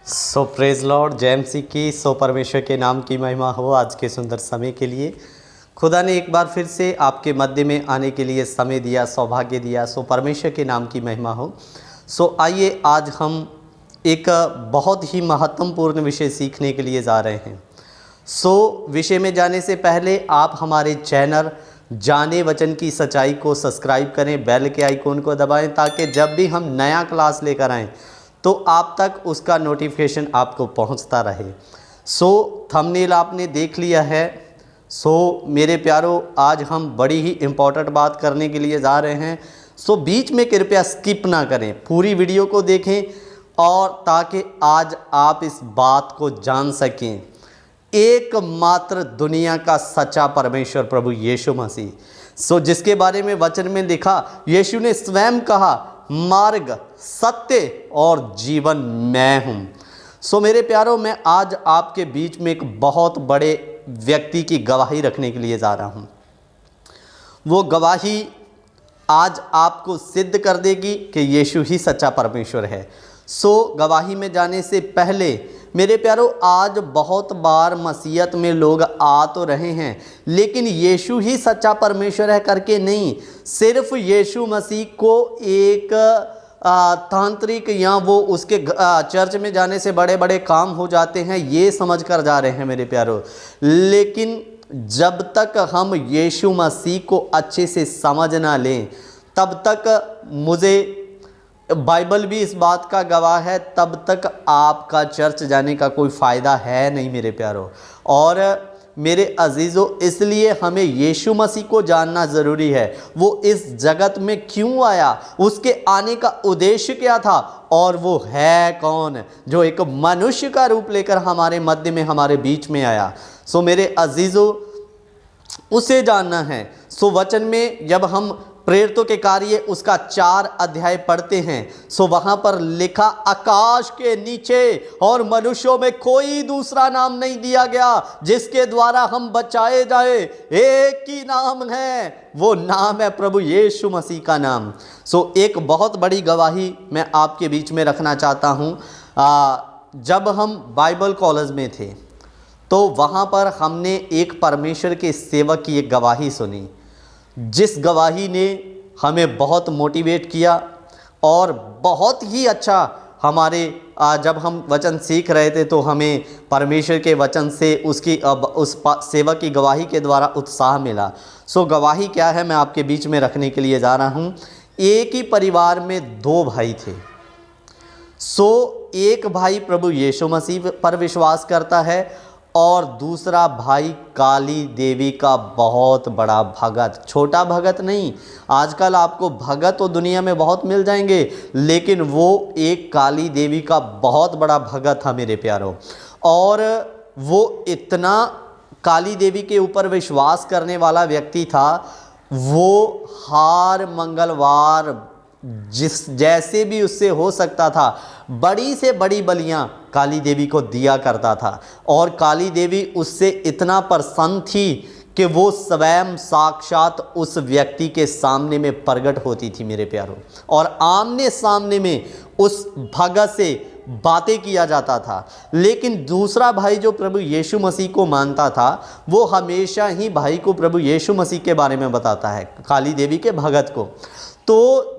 सो praise Lord जय मसीह की। सो परमेश्वर के नाम की महिमा हो। आज के सुंदर समय के लिए खुदा ने एक बार फिर से आपके मध्य में आने के लिए समय दिया, सौभाग्य दिया। सो परमेश्वर के नाम की महिमा हो। सो आइए आज हम एक बहुत ही महत्वपूर्ण विषय सीखने के लिए जा रहे हैं। सो विषय में जाने से पहले आप हमारे चैनल जाने वचन की सच्चाई को सब्सक्राइब करें, बेल के आइकॉन को दबाएं ताकि जब भी हम नया क्लास लेकर आएँ तो आप तक उसका नोटिफिकेशन आपको पहुंचता रहे। सो थंबनेल आपने देख लिया है। सो मेरे प्यारों, आज हम बड़ी ही इम्पोर्टेंट बात करने के लिए जा रहे हैं। सो बीच में कृपया स्किप ना करें, पूरी वीडियो को देखें और ताकि आज आप इस बात को जान सकें। एकमात्र दुनिया का सच्चा परमेश्वर प्रभु यीशु मसीह, सो जिसके बारे में वचन में लिखा, यीशु ने स्वयं कहा, मार्ग, सत्य और जीवन मैं हूँ। सो मेरे प्यारों, मैं आज आपके बीच में एक बहुत बड़े व्यक्ति की गवाही रखने के लिए जा रहा हूँ। वो गवाही आज आपको सिद्ध कर देगी कि यीशु ही सच्चा परमेश्वर है। सो गवाही में जाने से पहले मेरे प्यारों, आज बहुत बार मसीहत में लोग आ तो रहे हैं लेकिन यीशु ही सच्चा परमेश्वर है करके नहीं, सिर्फ यीशु मसीह को एक तांत्रिक या वो उसके चर्च में जाने से बड़े बड़े काम हो जाते हैं ये समझ कर जा रहे हैं मेरे प्यारों। लेकिन जब तक हम यीशु मसीह को अच्छे से समझ ना लें तब तक, मुझे बाइबल भी इस बात का गवाह है, तब तक आपका चर्च जाने का कोई फ़ायदा है नहीं मेरे प्यारों। और मेरे अजीज़ों, इसलिए हमें यीशु मसीह को जानना ज़रूरी है। वो इस जगत में क्यों आया, उसके आने का उद्देश्य क्या था और वो है कौन जो एक मनुष्य का रूप लेकर हमारे मध्य में, हमारे बीच में आया। सो मेरे अजीज़ों, उसे जानना है। सो वचन में जब हम प्रेरितों के कार्य उसका 4 अध्याय पढ़ते हैं, सो वहां पर लिखा, आकाश के नीचे और मनुष्यों में कोई दूसरा नाम नहीं दिया गया जिसके द्वारा हम बचाए जाए। एक ही नाम है, वो नाम है प्रभु यीशु मसीह का नाम। सो एक बहुत बड़ी गवाही मैं आपके बीच में रखना चाहता हूं। जब हम बाइबल कॉलेज में थे तो वहां पर हमने एक परमेश्वर के सेवक की एक गवाही सुनी, जिस गवाही ने हमें बहुत मोटिवेट किया और बहुत ही अच्छा हमारे जब हम वचन सीख रहे थे तो हमें परमेश्वर के वचन से उस सेवक की गवाही के द्वारा उत्साह मिला। सो गवाही क्या है मैं आपके बीच में रखने के लिए जा रहा हूँ। एक ही परिवार में 2 भाई थे। सो एक भाई प्रभु यीशु मसीह पर विश्वास करता है और दूसरा भाई काली देवी का बहुत बड़ा भगत, छोटा भगत नहीं। आजकल आपको भगत तो दुनिया में बहुत मिल जाएंगे, लेकिन वो एक काली देवी का बहुत बड़ा भगत था मेरे प्यारों। और वो इतना काली देवी के ऊपर विश्वास करने वाला व्यक्ति था, वो हर मंगलवार जैसे भी उससे हो सकता था बड़ी से बड़ी बलियां काली देवी को दिया करता था। और काली देवी उससे इतना प्रसन्न थी कि वो स्वयं साक्षात उस व्यक्ति के सामने में प्रकट होती थी मेरे प्यारों, और आमने सामने में उस भगत से बातें किया जाता था। लेकिन दूसरा भाई जो प्रभु यीशु मसीह को मानता था, वो हमेशा ही भाई को प्रभु यीशु मसीह के बारे में बताता है, काली देवी के भगत को। तो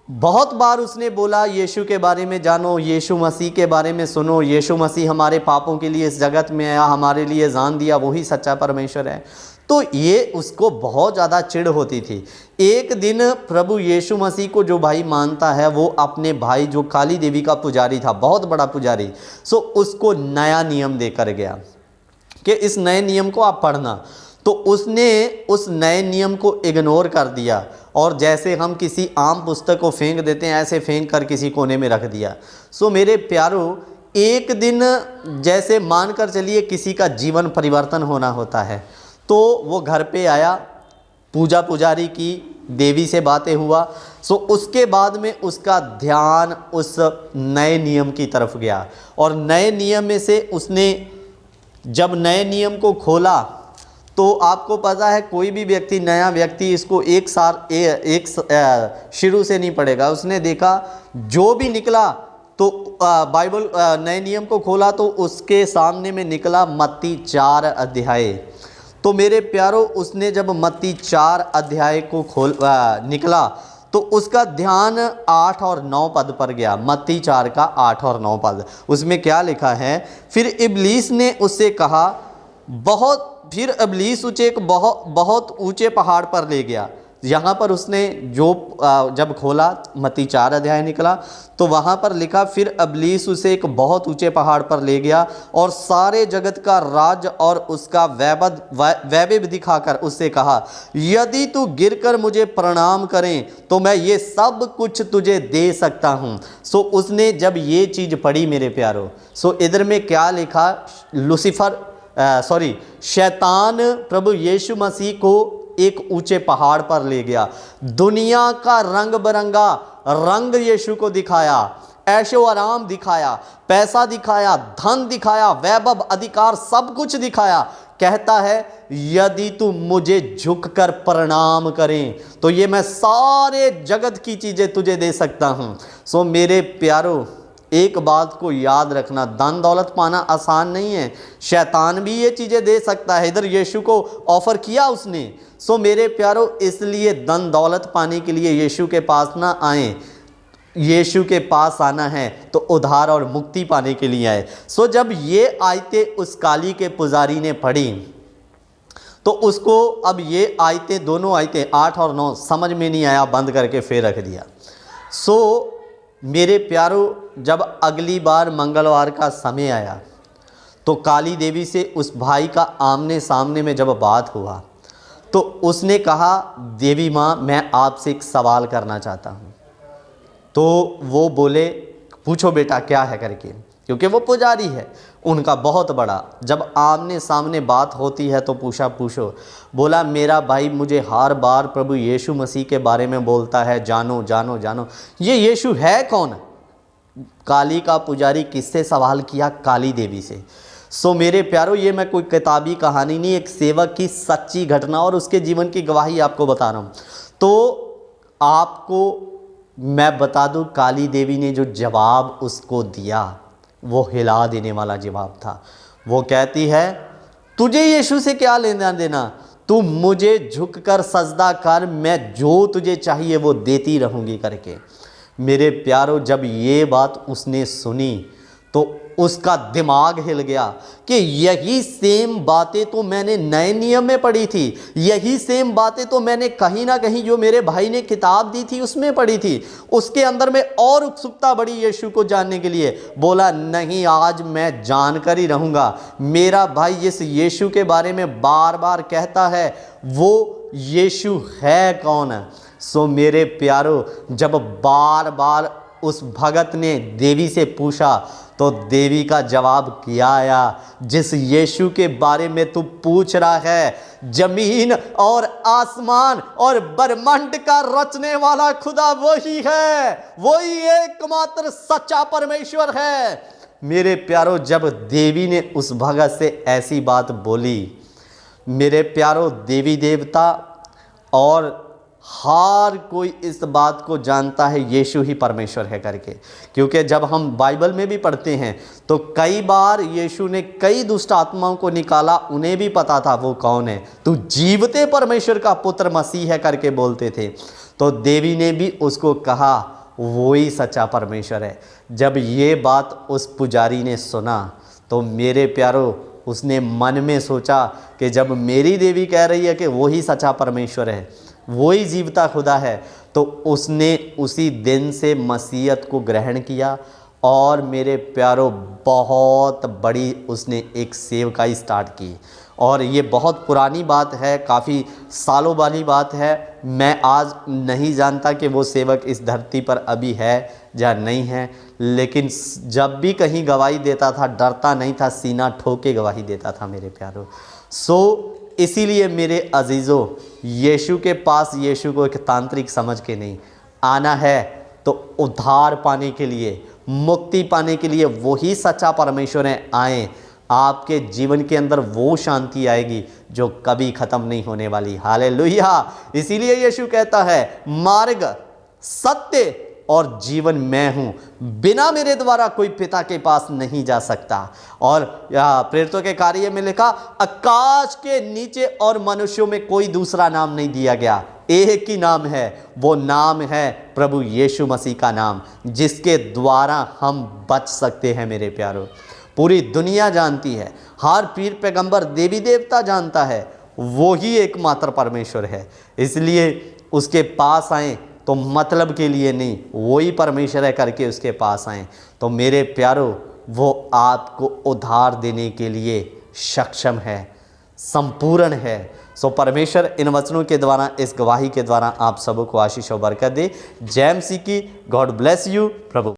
बहुत बार उसने बोला, यीशु के बारे में जानो, यीशु मसीह के बारे में सुनो, यीशु मसीह हमारे पापों के लिए इस जगत में आया, हमारे लिए जान दिया, वही सच्चा परमेश्वर है। तो ये उसको बहुत ज़्यादा चिढ़ होती थी। एक दिन प्रभु यीशु मसीह को जो भाई मानता है, वो अपने भाई जो काली देवी का पुजारी था, बहुत बड़ा पुजारी, सो उसको नया नियम देकर गया कि इस नए नियम को आप पढ़ना। तो उसने उस नए नियम को इग्नोर कर दिया और जैसे हम किसी आम पुस्तक को फेंक देते हैं, ऐसे फेंक कर किसी कोने में रख दिया। सो मेरे प्यारों, एक दिन जैसे मानकर चलिए किसी का जीवन परिवर्तन होना होता है, तो वो घर पे आया, पूजा पुजारी की, देवी से बातें हुआ। सो उसके बाद में उसका ध्यान उस नए नियम की तरफ गया और नए नियम में से उसने जब नए नियम को खोला तो आपको पता है कोई भी व्यक्ति, नया व्यक्ति, इसको एक शुरू से नहीं पढ़ेगा। उसने देखा जो भी निकला तो बाइबल नए नियम को खोला तो उसके सामने में निकला मत्ती 4 अध्याय। तो मेरे प्यारो उसने जब मत्ती 4 अध्याय को निकला तो उसका ध्यान 8 और 9 पद पर गया। मत्ती 4 का 8 और 9 पद, उसमें क्या लिखा है, फिर इब्लीस ने उससे कहा फिर इब्लीस एक बहुत ऊंचे पहाड़ पर ले गया। यहाँ पर उसने जब खोला मत्ती 4 अध्याय निकला तो वहाँ पर लिखा, फिर इब्लीस उसे एक बहुत ऊंचे पहाड़ पर ले गया और सारे जगत का राज और उसका वैभव दिखाकर उससे कहा, यदि तू गिरकर मुझे प्रणाम करें तो मैं ये सब कुछ तुझे दे सकता हूँ। सो उसने जब ये चीज़ पढ़ी मेरे प्यारो, सो इधर में क्या लिखा, शैतान प्रभु यीशु मसीह को एक ऊंचे पहाड़ पर ले गया, दुनिया का रंग बिरंगा रंग यीशु को दिखाया, ऐशो आराम दिखाया, पैसा दिखाया, धन दिखाया, वैभव अधिकार सब कुछ दिखाया। कहता है यदि तू मुझे झुककर प्रणाम करें तो ये मैं सारे जगत की चीजें तुझे दे सकता हूं। सो मेरे प्यारो एक बात को याद रखना, धन दौलत पाना आसान नहीं है, शैतान भी ये चीज़ें दे सकता है। इधर यीशु को ऑफर किया उसने। सो मेरे प्यारो इसलिए धन दौलत पाने के लिए यीशु के पास ना आए, यीशु के पास आना है तो उद्धार और मुक्ति पाने के लिए आए। सो जब ये आयतें उस काली के पुजारी ने पढ़ी तो उसको अब ये आयतें, दोनों आयतें 8 और 9 समझ में नहीं आया, बंद करके फिर रख दिया। सो मेरे प्यारो जब अगली बार मंगलवार का समय आया तो काली देवी से उस भाई का आमने सामने में जब बात हुआ तो उसने कहा, देवी माँ मैं आपसे एक सवाल करना चाहता हूँ। तो वो बोले, पूछो बेटा क्या है करके, क्योंकि वो पुजारी है उनका बहुत बड़ा। जब आमने सामने बात होती है तो पूछो। बोला, मेरा भाई मुझे हर बार प्रभु यीशु मसीह के बारे में बोलता है, जानो जानो जानो, ये यीशु है कौन? काली का पुजारी किससे सवाल किया? काली देवी से। सो मेरे प्यारो ये मैं कोई किताबी कहानी नहीं, एक सेवक की सच्ची घटना और उसके जीवन की गवाही आपको बता रहा हूँ। तो आपको मैं बता दूँ, काली देवी ने जो जवाब उसको दिया वो हिला देने वाला जवाब था। वो कहती है, तुझे यीशु से क्या लेना देना, तू मुझे झुककर सजदा कर, मैं जो तुझे चाहिए वो देती रहूँगी करके। मेरे प्यारो जब ये बात उसने सुनी तो उसका दिमाग हिल गया कि यही सेम बातें तो मैंने नए नियम में पढ़ी थी, यही सेम बातें तो मैंने कहीं ना कहीं जो मेरे भाई ने किताब दी थी उसमें पढ़ी थी। उसके अंदर में और उत्सुकता बढ़ी यीशु को जानने के लिए। बोला, नहीं आज मैं जानकर ही रहूँगा। मेरा भाई जिस यीशु के बारे में बार बार कहता है वो यीशु है कौन? सो मेरे प्यारो जब बार बार उस भगत ने देवी से पूछा तो देवी का जवाब क्या आया, जिस यीशु के बारे में तू पूछ रहा है, जमीन और आसमान और ब्रह्मांड का रचने वाला खुदा वही है, वही एकमात्र सच्चा परमेश्वर है। मेरे प्यारो जब देवी ने उस भगत से ऐसी बात बोली, मेरे प्यारो देवी देवता और हर कोई इस बात को जानता है यीशु ही परमेश्वर है करके। क्योंकि जब हम बाइबल में भी पढ़ते हैं तो कई बार यीशु ने कई दुष्ट आत्माओं को निकाला, उन्हें भी पता था वो कौन है, तू जीवते परमेश्वर का पुत्र मसीह है करके बोलते थे। तो देवी ने भी उसको कहा वो ही सच्चा परमेश्वर है। जब ये बात उस पुजारी ने सुना तो मेरे प्यारो उसने मन में सोचा कि जब मेरी देवी कह रही है कि वो ही सच्चा परमेश्वर है, वही जीवता खुदा है, तो उसने उसी दिन से मसीहत को ग्रहण किया और मेरे प्यारो बहुत बड़ी उसने एक सेवकाई स्टार्ट की। और ये बहुत पुरानी बात है, काफ़ी सालों वाली बात है। मैं आज नहीं जानता कि वो सेवक इस धरती पर अभी है या नहीं है, लेकिन जब भी कहीं गवाही देता था डरता नहीं था, सीना ठोक के गवाही देता था मेरे प्यारो। सो इसीलिए मेरे अजीज़ों, यीशु के पास यीशु को एक तांत्रिक समझ के नहीं आना है, तो उद्धार पाने के लिए, मुक्ति पाने के लिए वही सच्चा परमेश्वर है। आए, आपके जीवन के अंदर वो शांति आएगी जो कभी ख़त्म नहीं होने वाली। हालेलुया। इसीलिए यीशु कहता है, मार्ग, सत्य और जीवन मैं हूँ, बिना मेरे द्वारा कोई पिता के पास नहीं जा सकता। और प्रेरितों के कार्य में लिखा, आकाश के नीचे और मनुष्यों में कोई दूसरा नाम नहीं दिया गया, एक ही नाम है, वो नाम है प्रभु यीशु मसीह का नाम, जिसके द्वारा हम बच सकते हैं। मेरे प्यारों, पूरी दुनिया जानती है, हर पीर पैगंबर देवी देवता जानता है, वो ही एकमात्र परमेश्वर है। इसलिए उसके पास आएँ तो मतलब के लिए नहीं, वही परमेश्वर है करके उसके पास आएँ। तो मेरे प्यारों, वो आपको उद्धार देने के लिए सक्षम है, संपूर्ण है। सो परमेश्वर इन वचनों के द्वारा, इस गवाही के द्वारा आप सबको आशीष और बरकत दे। जय मसीह की। God bless you. प्रभु